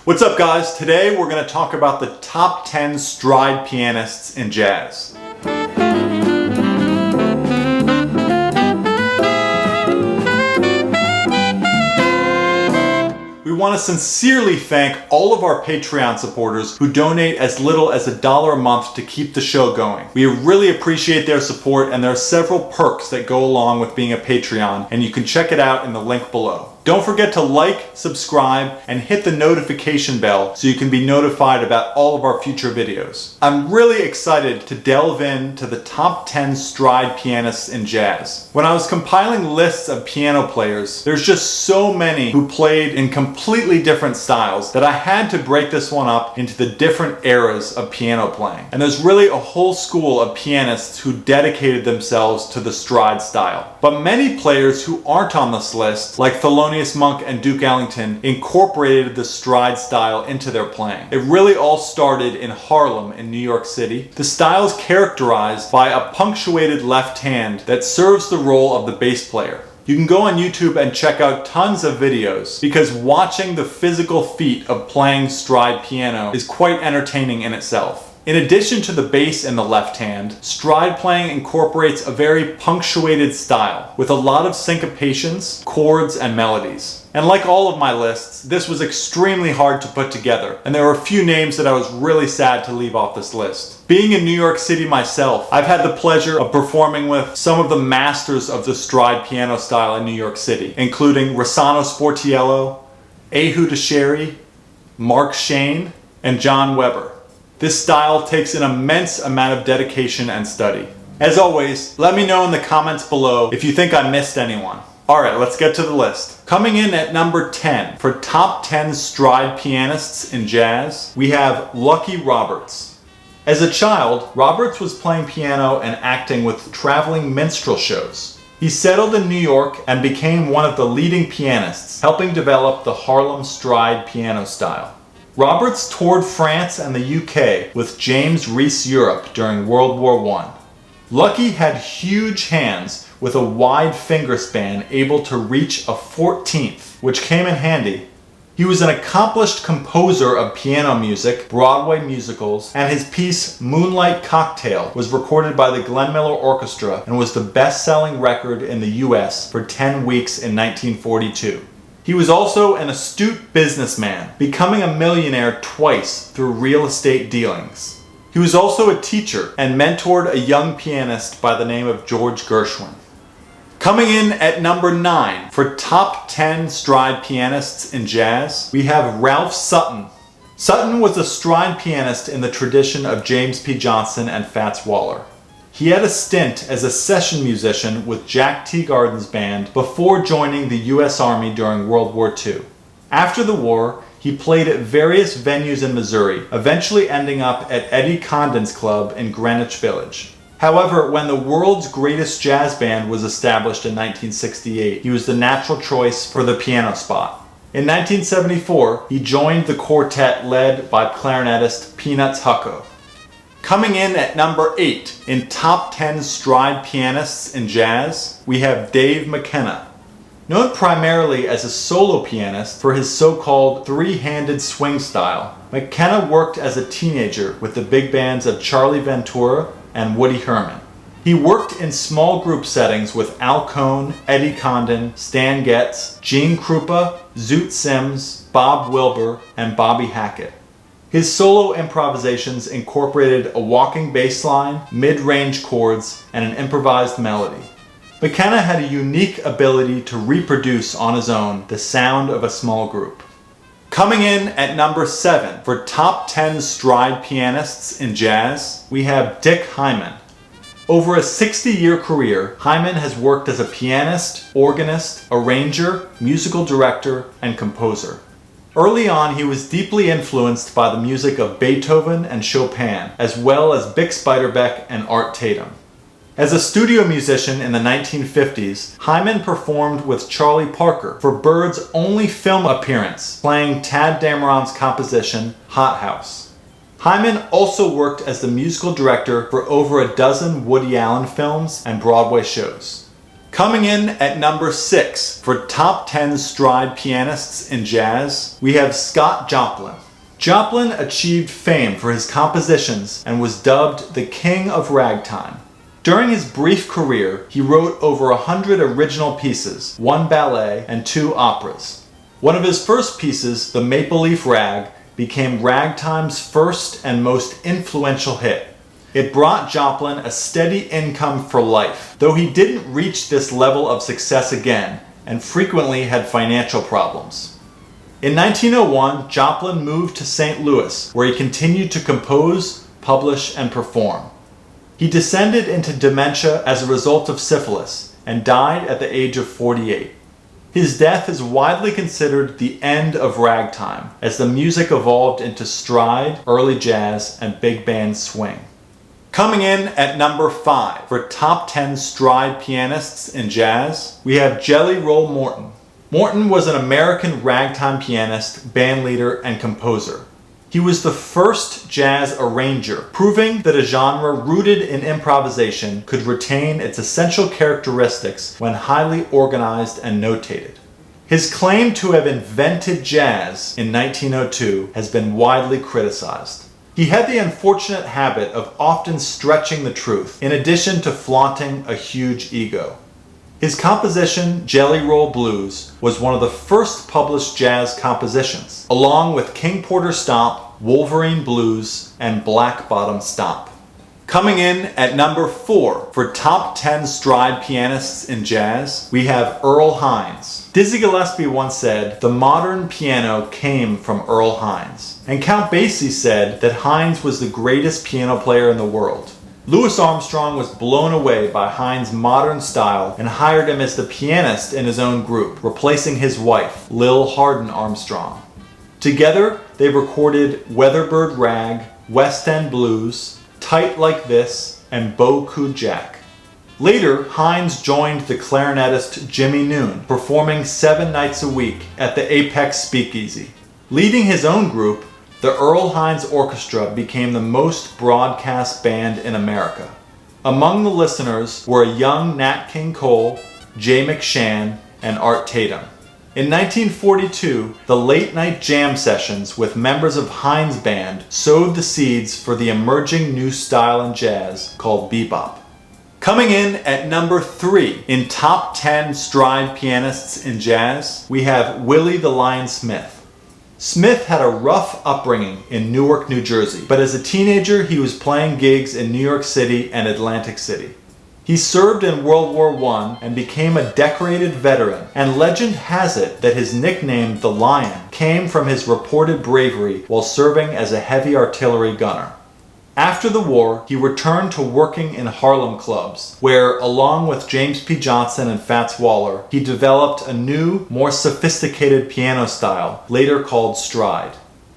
What's up, guys? Today we're going to talk about the top 10 stride pianists in jazz. We want to sincerely thank all of our Patreon supporters who donate as little as $1 a month to keep the show going. We really appreciate their support, and there are several perks that go along with being a Patreon, and you can check it out in the link below. Don't forget to like, subscribe, and hit the notification bell so you can be notified about all of our future videos. I'm really excited to delve into the top 10 stride pianists in jazz. When I was compiling lists of piano players, there's just so many who played in completely different styles that I had to break this one up into the different eras of piano playing. And there's really a whole school of pianists who dedicated themselves to the stride style. But many players who aren't on this list, like Thelonious Monk and Duke Ellington, incorporated the stride style into their playing. It really all started in Harlem in New York City. The style is characterized by a punctuated left hand that serves the role of the bass player. You can go on YouTube and check out tons of videos because watching the physical feat of playing stride piano is quite entertaining in itself. In addition to the bass in the left hand, stride playing incorporates a very punctuated style with a lot of syncopations, chords, and melodies. And like all of my lists, this was extremely hard to put together, and there were a few names that I was really sad to leave off this list. Being in New York City myself, I've had the pleasure of performing with some of the masters of the stride piano style in New York City, including Rossano Sportiello, Ehud Asheri, Mark Shane, and John Weber. This style takes an immense amount of dedication and study. As always, let me know in the comments below if you think I missed anyone. Alright, let's get to the list. Coming in at number 10 for top 10 stride pianists in jazz, we have Lucky Roberts. As a child, Roberts was playing piano and acting with traveling minstrel shows. He settled in New York and became one of the leading pianists, helping develop the Harlem stride piano style. Roberts toured France and the UK with James Reese Europe during World War I. Lucky had huge hands with a wide finger span able to reach a 14th, which came in handy. He was an accomplished composer of piano music, Broadway musicals, and his piece Moonlight Cocktail was recorded by the Glenn Miller Orchestra and was the best-selling record in the US for 10 weeks in 1942. He was also an astute businessman, becoming a millionaire twice through real estate dealings. He was also a teacher and mentored a young pianist by the name of George Gershwin. Coming in at number 9 for top 10 stride pianists in jazz, we have Ralph Sutton. Sutton was a stride pianist in the tradition of James P. Johnson and Fats Waller. He had a stint as a session musician with Jack Teagarden's band before joining the U.S. Army during World War II. After the war, he played at various venues in Missouri, eventually ending up at Eddie Condon's club in Greenwich Village. However, when the world's greatest jazz band was established in 1968, he was the natural choice for the piano spot. In 1974, he joined the quartet led by clarinetist Peanuts Hucko. Coming in at number 8 in top 10 stride pianists in jazz, we have Dave McKenna. Known primarily as a solo pianist for his so-called three-handed swing style, McKenna worked as a teenager with the big bands of Charlie Ventura and Woody Herman. He worked in small group settings with Al Cohn, Eddie Condon, Stan Getz, Gene Krupa, Zoot Sims, Bob Wilbur, and Bobby Hackett. His solo improvisations incorporated a walking bass line, mid-range chords, and an improvised melody. McKenna had a unique ability to reproduce on his own the sound of a small group. Coming in at number 7 for top 10 stride pianists in jazz, we have Dick Hyman. Over a 60-year career, Hyman has worked as a pianist, organist, arranger, musical director, and composer. Early on, he was deeply influenced by the music of Beethoven and Chopin, as well as Bix Beiderbecke and Art Tatum. As a studio musician in the 1950s, Hyman performed with Charlie Parker for Bird's only film appearance, playing Tad Dameron's composition, Hot House. Hyman also worked as the musical director for over a dozen Woody Allen films and Broadway shows. Coming in at number 6 for top 10 stride pianists in jazz, we have Scott Joplin. Joplin achieved fame for his compositions and was dubbed the King of Ragtime. During his brief career, he wrote over 100 original pieces, 1 ballet, and 2 operas. One of his first pieces, The Maple Leaf Rag, became ragtime's first and most influential hit. It brought Joplin a steady income for life, though he didn't reach this level of success again and frequently had financial problems. In 1901, Joplin moved to St. Louis, where he continued to compose, publish, and perform. He descended into dementia as a result of syphilis and died at the age of 48. His death is widely considered the end of ragtime, as the music evolved into stride, early jazz, and big band swing. Coming in at number 5 for top 10 stride pianists in jazz, we have Jelly Roll Morton. Morton was an American ragtime pianist, bandleader, and composer. He was the first jazz arranger, proving that a genre rooted in improvisation could retain its essential characteristics when highly organized and notated. His claim to have invented jazz in 1902 has been widely criticized. He had the unfortunate habit of often stretching the truth, in addition to flaunting a huge ego. His composition, Jelly Roll Blues, was one of the first published jazz compositions, along with King Porter Stomp, Wolverine Blues, and Black Bottom Stomp. Coming in at number 4 for top 10 stride pianists in jazz, we have Earl Hines. Dizzy Gillespie once said, "The modern piano came from Earl Hines." And Count Basie said that Hines was the greatest piano player in the world. Louis Armstrong was blown away by Hines' modern style and hired him as the pianist in his own group, replacing his wife, Lil Hardin Armstrong. Together, they recorded Weatherbird Rag, West End Blues, Tight Like This, and Bo Coo Jack. Later, Hines joined the clarinetist Jimmy Noon, performing 7 nights a week at the Apex Speakeasy. Leading his own group, the Earl Hines Orchestra became the most broadcast band in America. Among the listeners were a young Nat King Cole, Jay McShann, and Art Tatum. In 1942, the late-night jam sessions with members of Hines' band sowed the seeds for the emerging new style in jazz called bebop. Coming in at number 3 in top 10 stride pianists in jazz, we have Willie the Lion Smith. Smith had a rough upbringing in Newark, New Jersey, but as a teenager he was playing gigs in New York City and Atlantic City. He served in World War I and became a decorated veteran, and legend has it that his nickname, the Lion, came from his reported bravery while serving as a heavy artillery gunner. After the war, he returned to working in Harlem clubs, where, along with James P. Johnson and Fats Waller, he developed a new, more sophisticated piano style, later called stride.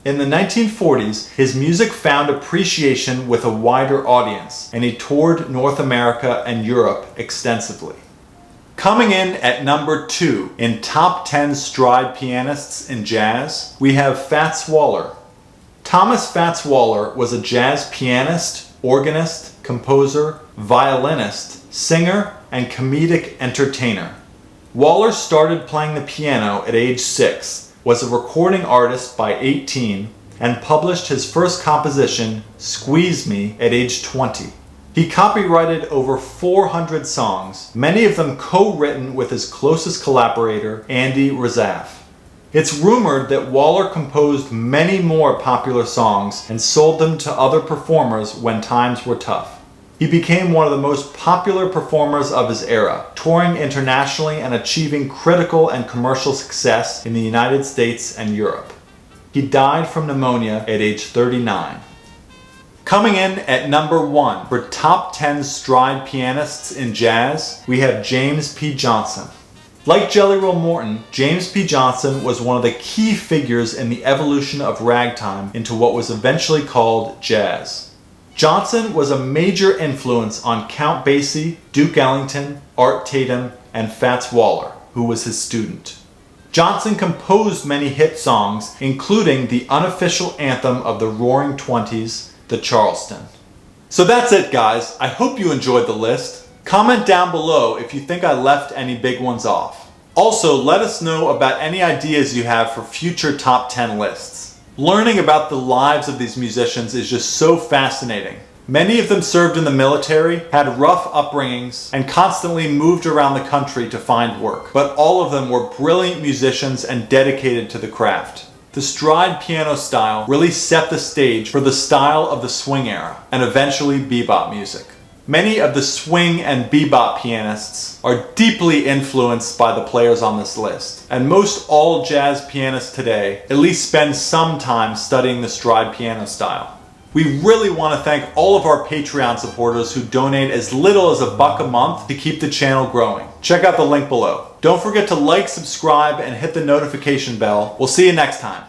In the 1940s, his music found appreciation with a wider audience, and he toured North America and Europe extensively. Coming in at number 2 in top 10 stride pianists in jazz, we have Fats Waller. Thomas Fats Waller was a jazz pianist, organist, composer, violinist, singer, and comedic entertainer. Waller started playing the piano at age 6, was a recording artist by 18, and published his first composition, Squeeze Me, at age 20. He copyrighted over 400 songs, many of them co-written with his closest collaborator, Andy Razaf. It's rumored that Waller composed many more popular songs and sold them to other performers when times were tough. He became one of the most popular performers of his era, touring internationally and achieving critical and commercial success in the United States and Europe. He died from pneumonia at age 39. Coming in at number 1 for top 10 stride pianists in jazz, we have James P. Johnson. Like Jelly Roll Morton, James P. Johnson was one of the key figures in the evolution of ragtime into what was eventually called jazz. Johnson was a major influence on Count Basie, Duke Ellington, Art Tatum, and Fats Waller, who was his student. Johnson composed many hit songs, including the unofficial anthem of the Roaring Twenties, the Charleston. So that's it, guys. I hope you enjoyed the list. Comment down below if you think I left any big ones off. Also, let us know about any ideas you have for future top 10 lists. Learning about the lives of these musicians is just so fascinating. Many of them served in the military, had rough upbringings, and constantly moved around the country to find work. But all of them were brilliant musicians and dedicated to the craft. The stride piano style really set the stage for the style of the swing era, and eventually bebop music. Many of the swing and bebop pianists are deeply influenced by the players on this list, and most all jazz pianists today at least spend some time studying the stride piano style. We really want to thank all of our Patreon supporters who donate as little as $1 a month to keep the channel growing. Check out the link below. Don't forget to like, subscribe, and hit the notification bell. We'll see you next time.